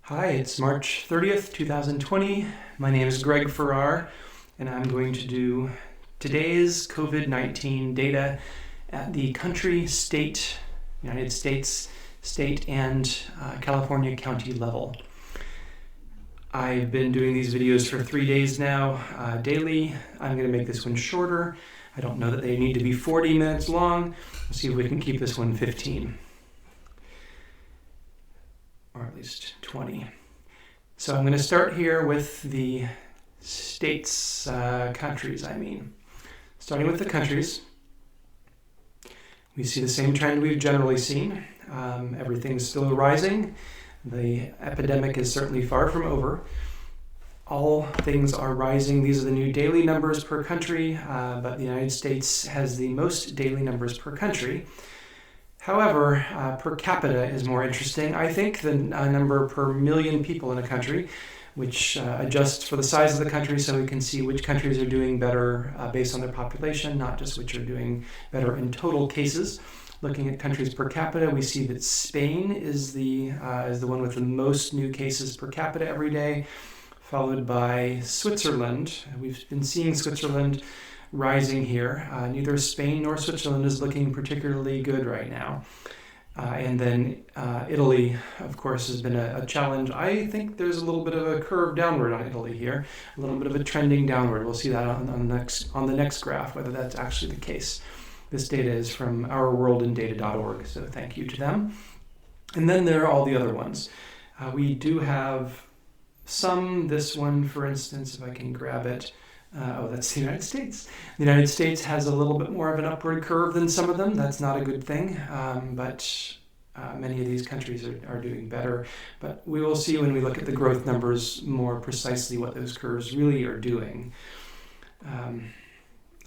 Hi, it's March 30th, 2020. My name is Greg Farrar, and I'm going to do today's COVID-19 data at the country, state, United States, state, and California county level. I've been doing these videos for 3 days now, daily. I'm going to make this one shorter. I don't know that they need to be 40 minutes long. We'll see if we can keep this one 15. Or at least 20. So I'm going to start here with the states, countries, Starting with the countries, we see the same trend we've generally seen. Everything's still rising. The epidemic is certainly far from over. All things are rising. These are the new daily numbers per country, but the United States has the most daily numbers per country. However, per capita is more interesting, I think, than a number per million people in a country, which adjusts for the size of the country so we can see which countries are doing better based on their population, not just which are doing better in total cases. Looking at countries per capita, we see that Spain is the one with the most new cases per capita every day, followed by Switzerland. We've been seeing Switzerland rising here. Neither Spain nor Switzerland is looking particularly good right now. And then Italy, of course, has been a challenge. I think there's a little bit of a curve downward on Italy here, a little bit of a trending downward. We'll see that on the next graph, whether that's actually the case. This data is from ourworldindata.org, so thank you to them. And then there are all the other ones. We do have this one, for instance, if I can grab it. That's the United States. The United States has a little bit more of an upward curve than some of them. That's not a good thing, but many of these countries are doing better. But we will see when we look at the growth numbers more precisely what those curves really are doing.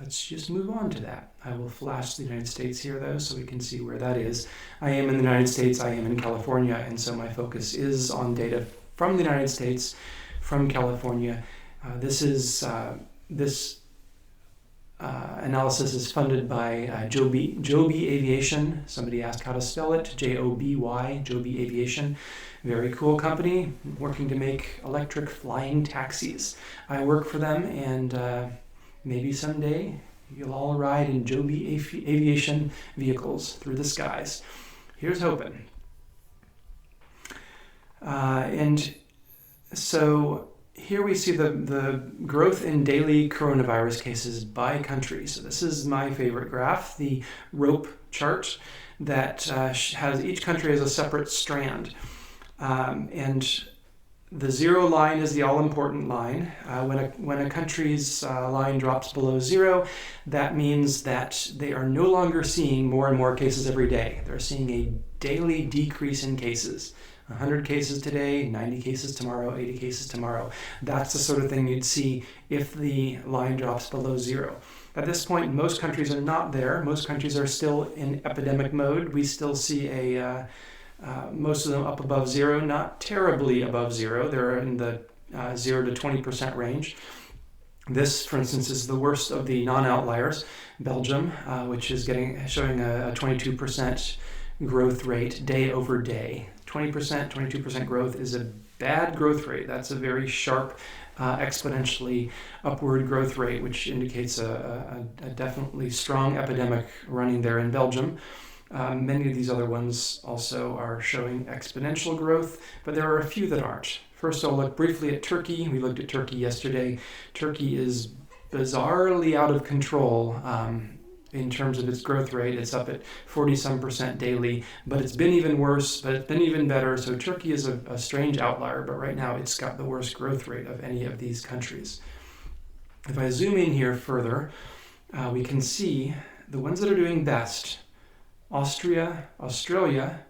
Let's just move on to that. I will flash the United States here, though, so we can see where that is. I am in the United States, I am in California, and so my focus is on data from the United States, from California. This analysis is funded by Joby Aviation. Somebody asked how to spell it. Joby, Joby Aviation. Very cool company working to make electric flying taxis. I work for them, and maybe someday you'll all ride in Joby Aviation vehicles through the skies. Here's hoping. And so here we see the growth in daily coronavirus cases by country. So this is my favorite graph, the rope chart that has each country as a separate strand. And the zero line is the all-important line. When a country's line drops below zero, that means that they are no longer seeing more and more cases every day. They're seeing a daily decrease in cases. 100 cases today, 90 cases tomorrow, 80 cases tomorrow. That's the sort of thing you'd see if the line drops below zero. At this point, most countries are not there. Most countries are still in epidemic mode. We still see most of them up above zero, not terribly above zero. They're in the 0 to 20% range. This, for instance, is the worst of the non-outliers, Belgium, which is showing a 22% growth rate day over day. 20%, 22% growth is a bad growth rate. That's a very sharp, exponentially upward growth rate, which indicates a definitely strong epidemic running there in Belgium. Many of these other ones also are showing exponential growth, but there are a few that aren't. First, I'll look briefly at Turkey. We looked at Turkey yesterday. Turkey is bizarrely out of control in terms of its growth rate. It's up at 40-some% daily, but it's been even worse, but it's been even better. So Turkey is a strange outlier, but right now it's got the worst growth rate of any of these countries. If I zoom in here further, we can see the ones that are doing best. Austria, Australia,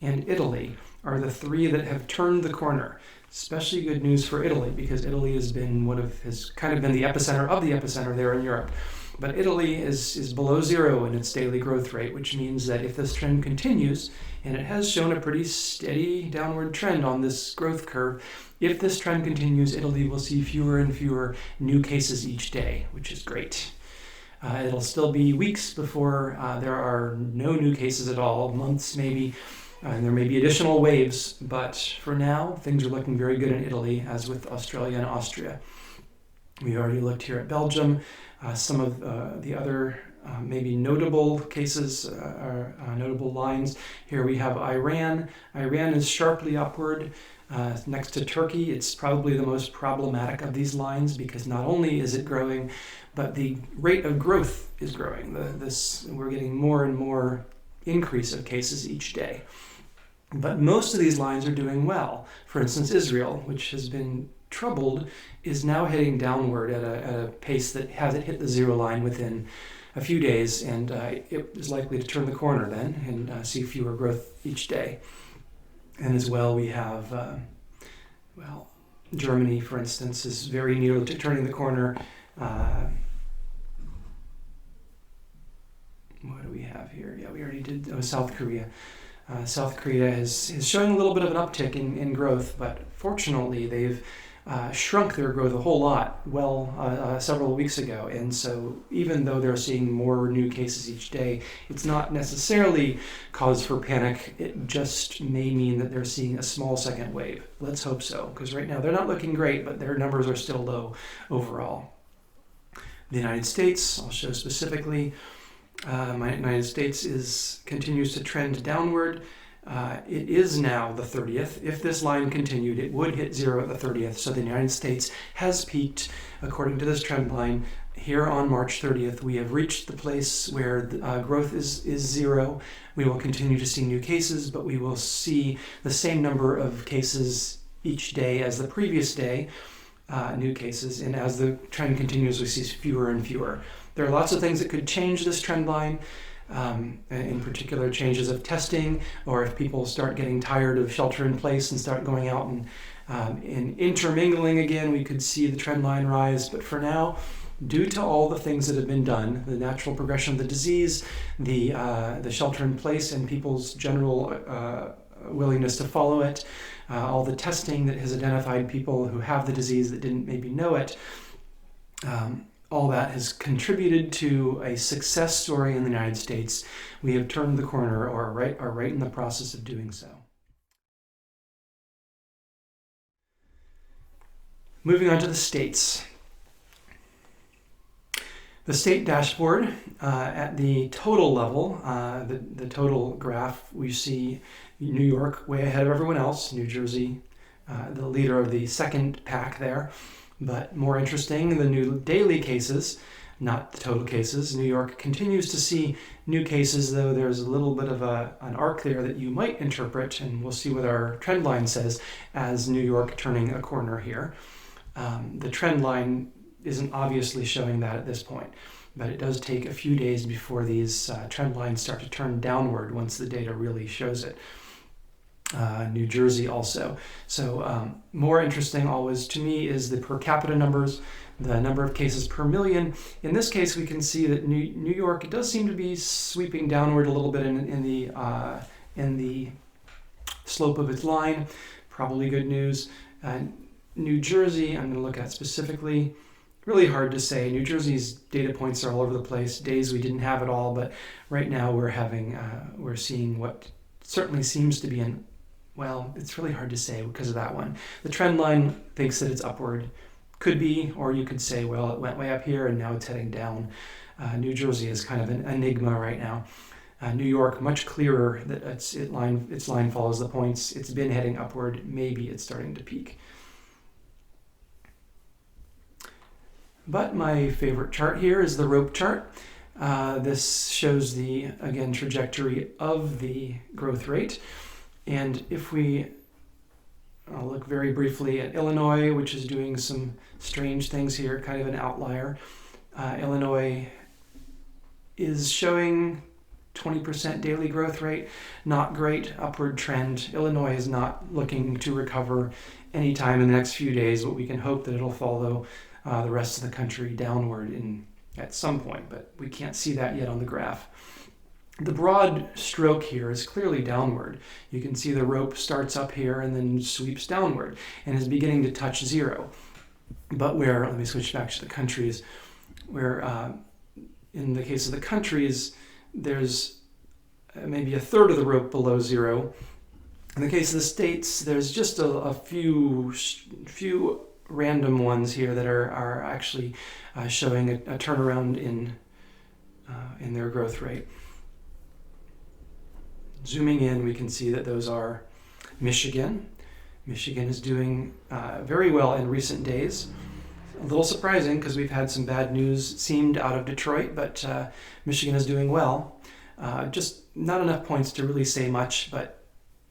and Italy are the three that have turned the corner. Especially good news for Italy, because Italy has kind of been the epicenter of the epicenter there in Europe. But Italy is below zero in its daily growth rate, which means that if this trend continues, and it has shown a pretty steady downward trend on this growth curve, if this trend continues, Italy will see fewer and fewer new cases each day, which is great. It'll still be weeks before there are no new cases at all, months maybe, And there may be additional waves, but for now, things are looking very good in Italy, as with Australia and Austria. We already looked here at Belgium. Some of the other maybe notable cases are notable lines. Here we have Iran. Iran is sharply upward. Next to Turkey, it's probably the most problematic of these lines because not only is it growing, but the rate of growth is growing. We're getting more and more increase of cases each day. But most of these lines are doing well. For instance, Israel, which has been troubled, is now heading downward at a pace that hasn't hit the zero line within a few days, and it is likely to turn the corner then and see fewer growth each day. And as well, we have, Germany, for instance, is very near to turning the corner. What do we have here? Yeah, we already did South Korea. South Korea is showing a little bit of an uptick in growth, but fortunately they've shrunk their growth a whole lot several weeks ago. And so even though they're seeing more new cases each day, it's not necessarily cause for panic. It just may mean that they're seeing a small second wave. Let's hope so, because right now they're not looking great, but their numbers are still low overall. The United States, I'll show specifically. United States continues to trend downward. It is now the 30th. If this line continued, it would hit zero at the 30th. So the United States has peaked according to this trend line. Here on March 30th, we have reached the place where growth is zero. We will continue to see new cases, but we will see the same number of cases each day as the previous day, new cases. And as the trend continues, we see fewer and fewer. There are lots of things that could change this trend line, in particular changes of testing, or if people start getting tired of shelter in place and start going out and intermingling again, we could see the trend line rise. But for now, due to all the things that have been done, the natural progression of the disease, the shelter in place and people's general willingness to follow it, all the testing that has identified people who have the disease that didn't maybe know it, all that has contributed to a success story in the United States. We have turned the corner, or are right in the process of doing so. Moving on to the states. The state dashboard, at the total level, the total graph, we see New York way ahead of everyone else, New Jersey, the leader of the second pack there. But more interesting, the new daily cases, not the total cases. New York continues to see new cases, though there's a little bit of an arc there that you might interpret, and we'll see what our trend line says, as New York turning a corner here. The trend line isn't obviously showing that at this point, but it does take a few days before these trend lines start to turn downward once the data really shows it. New Jersey also. So more interesting always to me is the per capita numbers, the number of cases per million. In this case, we can see that New York does seem to be sweeping downward a little bit in the slope of its line. Probably good news. New Jersey, I'm going to look at specifically. Really hard to say. New Jersey's data points are all over the place. Days we didn't have it all, but right now we're seeing what certainly seems to be it's really hard to say because of that one. The trend line thinks that it's upward. Could be, or you could say, well, it went way up here and now it's heading down. New Jersey is kind of an enigma right now. New York, much clearer that its line follows the points. It's been heading upward. Maybe it's starting to peak. But my favorite chart here is the rope chart. This shows the, again, trajectory of the growth rate. And I'll look very briefly at Illinois, which is doing some strange things here, kind of an outlier. Illinois is showing 20% daily growth rate, not great, upward trend. Illinois is not looking to recover anytime in the next few days, but we can hope that it'll follow the rest of the country downward at some point, but we can't see that yet on the graph. The broad stroke here is clearly downward. You can see the rope starts up here and then sweeps downward and is beginning to touch zero. But let me switch back to the countries, where in the case of the countries, there's maybe a third of the rope below zero, In the case of the states, there's just a few random ones here that are actually showing a turnaround in their growth rate. Zooming in, we can see that those are Michigan. Michigan is doing very well in recent days. A little surprising because we've had some bad news seemed out of Detroit, but Michigan is doing well. Just not enough points to really say much, but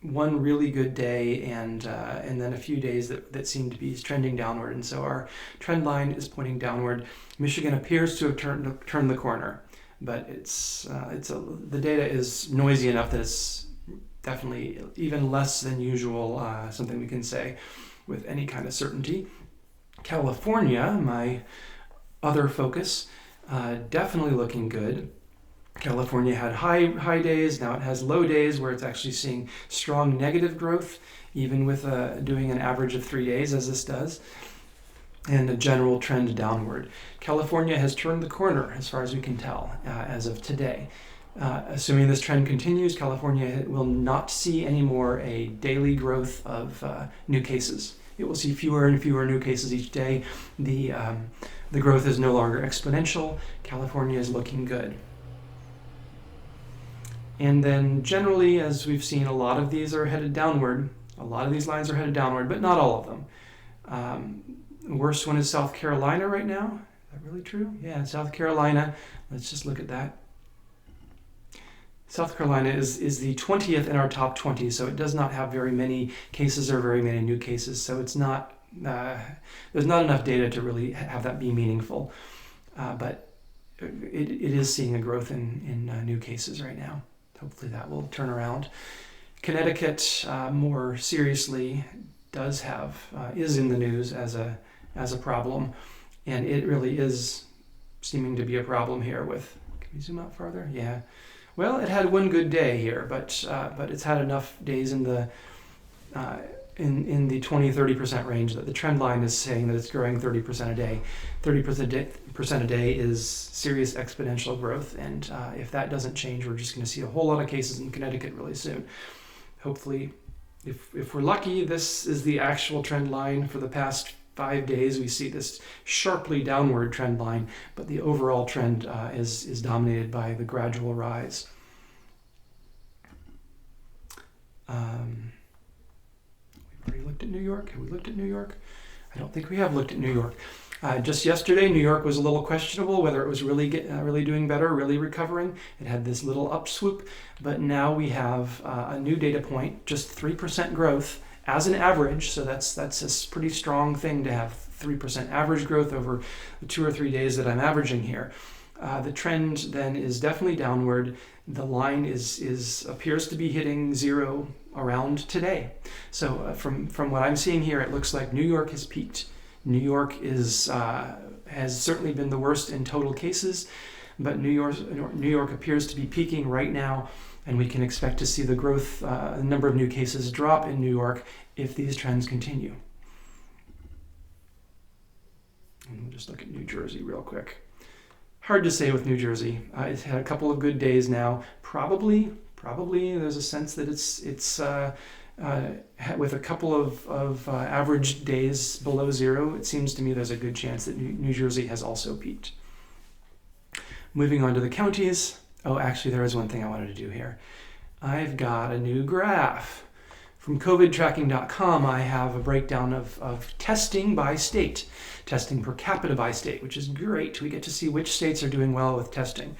one really good day and then a few days that seem to be trending downward, and so our trend line is pointing downward. Michigan appears to have turned the corner, but the data is noisy enough that it's definitely even less than usual, something we can say with any kind of certainty. California, my other focus, definitely looking good. California had high days, now it has low days where it's actually seeing strong negative growth, even with doing an average of 3 days as this does, and a general trend downward. California has turned the corner as far as we can tell as of today. Assuming this trend continues, California will not see anymore a daily growth of new cases. It will see fewer and fewer new cases each day. The growth is no longer exponential. California is looking good. And then generally, as we've seen, a lot of these are headed downward. A lot of these lines are headed downward, but not all of them. The worst one is South Carolina right now. Is that really true? Yeah, South Carolina. Let's just look at that. South Carolina is the 20th in our top 20, so it does not have very many cases or very many new cases. So it's not there's not enough data to really have that be meaningful. But it is seeing a growth in new cases right now. Hopefully that will turn around. Connecticut, more seriously, is in the news as a problem, and it really is seeming to be a problem here. Can we zoom out farther? Yeah. Well, it had one good day here, but it's had enough days in the 20-30% range that the trend line is saying that it's growing 30% a day. 30% a day is serious exponential growth, and if that doesn't change, we're just going to see a whole lot of cases in Connecticut really soon. Hopefully, if we're lucky, this is the actual trend line for the past 5 days. We see this sharply downward trend line, but the overall trend is dominated by the gradual rise. We've already looked at New York. Have we looked at New York? I don't think we have looked at New York. Just yesterday, New York was a little questionable whether it was really doing better, really recovering. It had this little upswoop, but now we have a new data point, just 3% growth as an average. So that's a pretty strong thing to have 3% average growth over the 2 or 3 days that I'm averaging here. The trend then is definitely downward. The line appears to be hitting zero around today. So from what I'm seeing here, it looks like New York has peaked. New York has certainly been the worst in total cases, but New York appears to be peaking right now, and we can expect to see the growth, the number of new cases drop in New York if these trends continue. And we'll just look at New Jersey real quick. Hard to say with New Jersey. It's had a couple of good days now. Probably there's a sense that it's with a couple of average days below zero. It seems to me there's a good chance that New Jersey has also peaked. Moving on to the counties. Oh, actually, there is one thing I wanted to do here. I've got a new graph. From COVIDtracking.com, I have a breakdown of testing by state, testing per capita by state, which is great. We get to see which states are doing well with testing.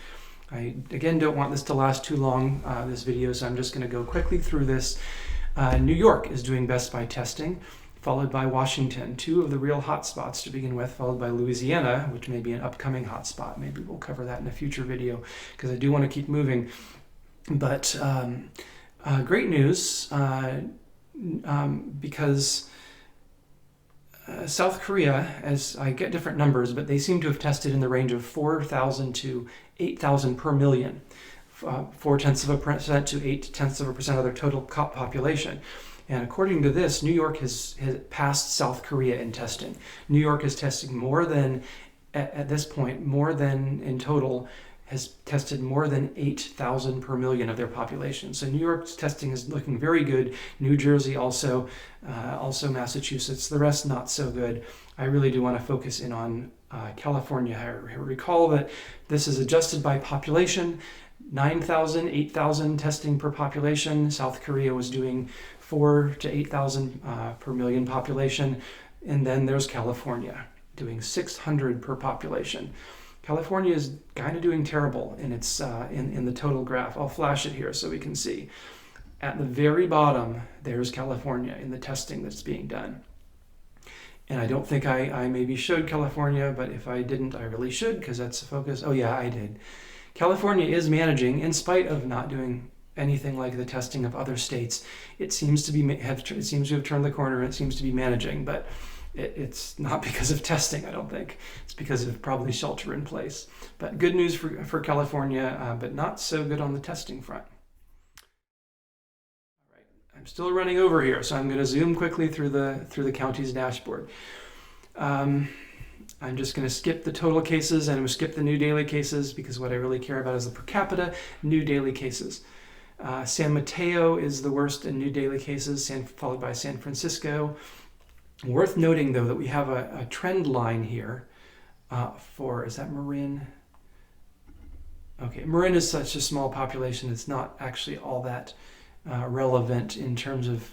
I, again, don't want this to last too long, this video, so I'm just going to go quickly through this. New York is doing best by testing, followed by Washington, 2 of the real hotspots to begin with, followed by Louisiana, which may be an upcoming hotspot. Maybe we'll cover that in a future video, because I do want to keep moving. But great news, because South Korea, as I get different numbers, but they seem to have tested in the range of 4,000 to 8,000 per million, 0.4% to 0.8% of their total population. And according to this, New York has passed South Korea in testing. New York is testing more than, at this point, more than in total has tested more than 8,000 per million of their population. So New York's testing is looking very good. New Jersey also Massachusetts. The rest not so good. I really do want to focus in on California. I recall that this is adjusted by population. 9,000, 8,000 testing per population. South Korea was doing 4 to 8,000 per million population. And then there's California doing 600 per population. California is kind of doing terrible in its in the total graph. I'll flash it here so we can see. At the very bottom, there's California in the testing that's being done. And I don't think I maybe showed California, but if I didn't, I really should, because that's the focus. Oh yeah, I did. California is managing, in spite of not doing anything like the testing of other states. It seems to have turned the corner. It seems to be managing, but it's not because of testing, I don't think. It's because of probably shelter in place. But good news for California, but not so good on the testing front. All right, I'm still running over here, so I'm going to zoom quickly through the county's dashboard. I'm just going to skip the total cases and I'm going to skip the new daily cases, because what I really care about is the per capita new daily cases. San Mateo is the worst in new daily cases, followed by San Francisco. Worth noting, though, that we have a trend line here for, is that Marin? Okay, Marin is such a small population, it's not actually all that relevant in terms of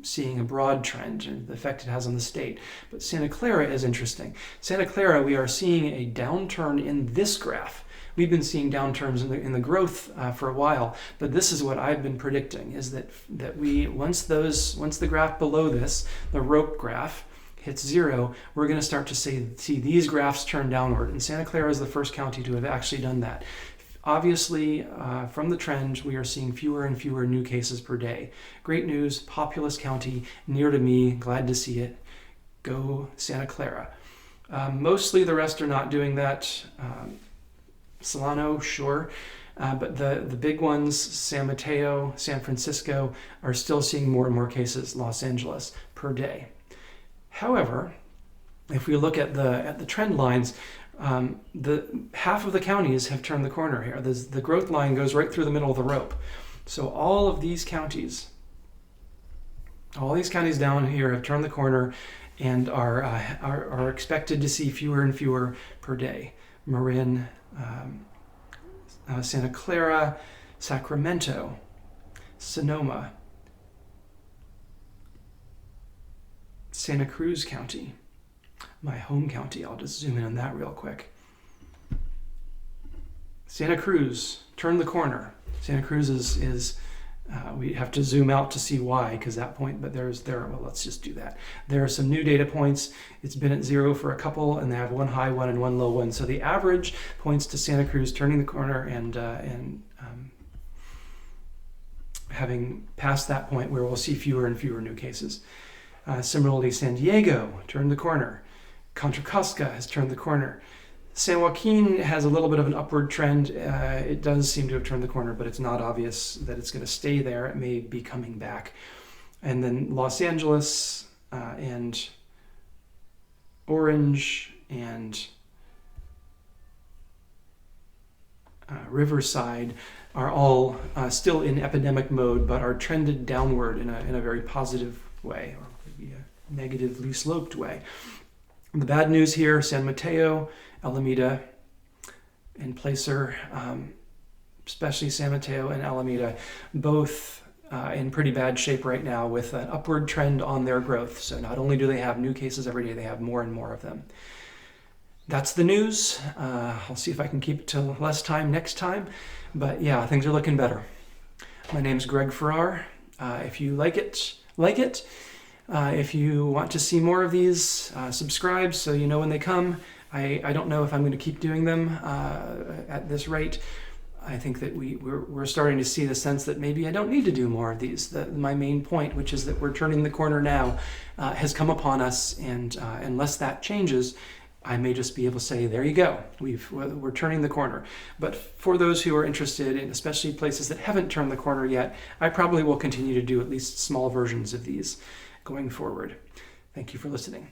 seeing a broad trend and the effect it has on the state. But Santa Clara is interesting. Santa Clara, we are seeing a downturn in this graph. We've been seeing downturns in the growth for a while, but this is what I've been predicting, is that we once the graph below this, the rope graph, hits 0, we're going to start to see these graphs turn downward. And Santa Clara is the first county to have actually done that. Obviously, from the trend, we are seeing fewer and fewer new cases per day. Great news, populous county, near to me, glad to see it. Go Santa Clara. Mostly the rest are not doing that. Solano, sure. But the big ones, San Mateo, San Francisco, are still seeing more and more cases, Los Angeles, per day. However, if we look at the trend lines, the half of the counties have turned the corner here. The growth line goes right through the middle of the rope. So all of these counties, down here have turned the corner and are expected to see fewer and fewer per day. Marin, Santa Clara, Sacramento, Sonoma, Santa Cruz County, my home county. I'll just zoom in on that real quick. Santa Cruz turned the corner. Santa Cruz is we have to zoom out to see why, because that point, but well, let's just do that. There are some new data points. It's been at 0 for a couple, and they have one high one and one low one. So the average points to Santa Cruz turning the corner and having passed that point where we'll see fewer and fewer new cases. Similarly, San Diego turned the corner. Contra Costa has turned the corner. San Joaquin has a little bit of an upward trend. It does seem to have turned the corner, but it's not obvious that it's going to stay there. It may be coming back. And then Los Angeles and Orange and Riverside are all still in epidemic mode, but are trended downward in a very positive way, or maybe a negatively sloped way. The bad news here, San Mateo, Alameda, and Placer, especially San Mateo and Alameda, both in pretty bad shape right now with an upward trend on their growth. So not only do they have new cases every day, they have more and more of them. That's the news. I'll see if I can keep it to less time next time. But yeah, things are looking better. My name's Greg Farrar. If you like it, like it. If you want to see more of these, subscribe so you know when they come. I don't know if I'm going to keep doing them at this rate. I think that we're starting to see the sense that maybe I don't need to do more of these. My main point, which is that we're turning the corner now, has come upon us, and unless that changes, I may just be able to say, there you go, we're turning the corner. But for those who are interested in, especially places that haven't turned the corner yet, I probably will continue to do at least small versions of these going forward. Thank you for listening.